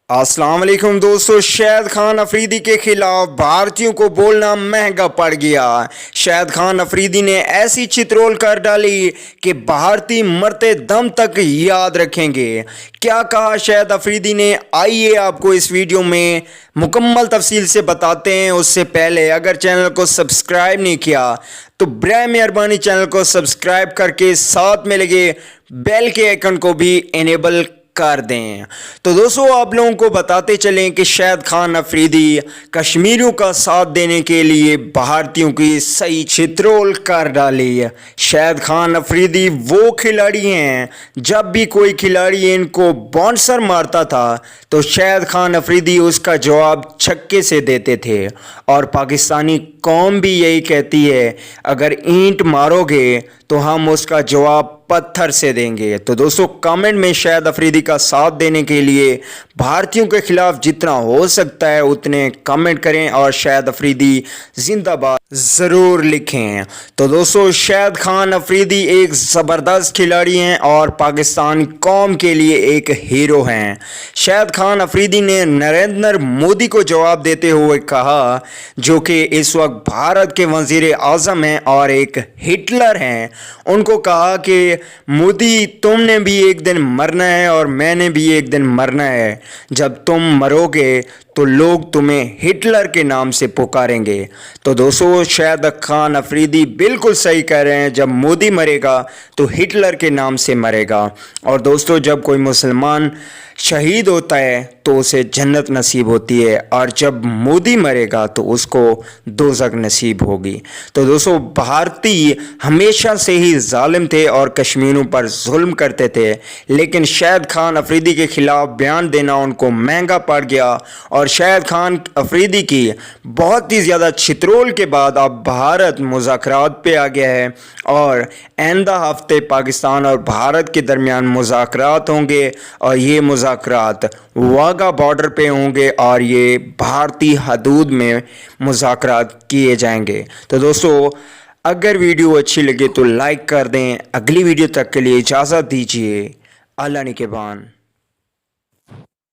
अस्सलाम वालेकुम दोस्तों। शाहिद खान अफरीदी के खिलाफ भारतीयों को बोलना महंगा पड़ गया। शाहिद खान अफरीदी ने ऐसी चित्रोल कर डाली कि भारतीय मरते दम तक याद रखेंगे। क्या कहा शाहिद अफरीदी ने, आइए आपको इस वीडियो में मुकम्मल तफसील से बताते हैं। उससे पहले अगर चैनल को सब्सक्राइब नहीं किया तो बराए मेहरबानी चैनल को सब्सक्राइब करके साथ में लगे बेल के आइकन को भी इनेबल कर दें। तो दोस्तों आप लोगों को बताते चलें कि शाहिद खान अफरीदी कश्मीरियों का साथ देने के लिए भारतीयों की सही चित्रोल कर डाली। शाहिद खान अफरीदी वो खिलाड़ी हैं, जब भी कोई खिलाड़ी इनको बाउंसर मारता था तो शाहिद खान अफरीदी उसका जवाब छक्के से देते थे। और पाकिस्तानी कौम भी यही कहती है, अगर ईंट मारोगे तो हम उसका जवाब पत्थर से देंगे। तो दोस्तों कमेंट में शाहिद अफरीदी का साथ देने के लिए भारतीयों के खिलाफ जितना हो सकता है उतने कमेंट करें और शाहिद अफरीदी जिंदाबाद ज़रूर लिखें। तो दोस्तों शाहिद खान अफरीदी एक ज़बरदस्त खिलाड़ी हैं और पाकिस्तान कौम के लिए एक हीरो हैं। शाहिद खान अफरीदी ने नरेंद्र मोदी को जवाब देते हुए कहा, जो कि इस वक्त भारत के वज़ीर आज़म हैं और एक हिटलर हैं, उनको कहा कि मोदी तुमने भी एक दिन मरना है और मैंने भी एक दिन मरना है। जब तुम मरोगे तो लोग तुम्हें हिटलर के नाम से पुकारेंगे। तो दोस्तों शाहिद खान अफरीदी बिल्कुल सही कह रहे हैं, जब मोदी मरेगा तो हिटलर के नाम से मरेगा। और दोस्तों जब कोई मुसलमान शहीद होता है तो उसे जन्नत नसीब होती है, और जब मोदी मरेगा तो उसको दोज़ख नसीब होगी। तो दोस्तों भारतीय हमेशा से ही जालिम थे और कश्मीरियों पर जुल्म करते थे, लेकिन शाहिद खान अफरीदी के खिलाफ बयान देना उनको महंगा पड़ गया। और शाहिद खान अफरीदी की बहुत ही ज़्यादा चित्रोल के बाद अब भारत मुज़ाकरात पे आ गया है और आइंदा हफ्ते पाकिस्तान और भारत के दरमियान मुज़ाकरात होंगे और ये मुज़ाकरात वाघा बॉर्डर पे होंगे और ये भारतीय हदूद में मुज़ाकरात किए जाएंगे। तो दोस्तों अगर वीडियो अच्छी लगे तो लाइक कर दें। अगली वीडियो तक के लिए इजाज़त दीजिए। अल्लाह निगहबान।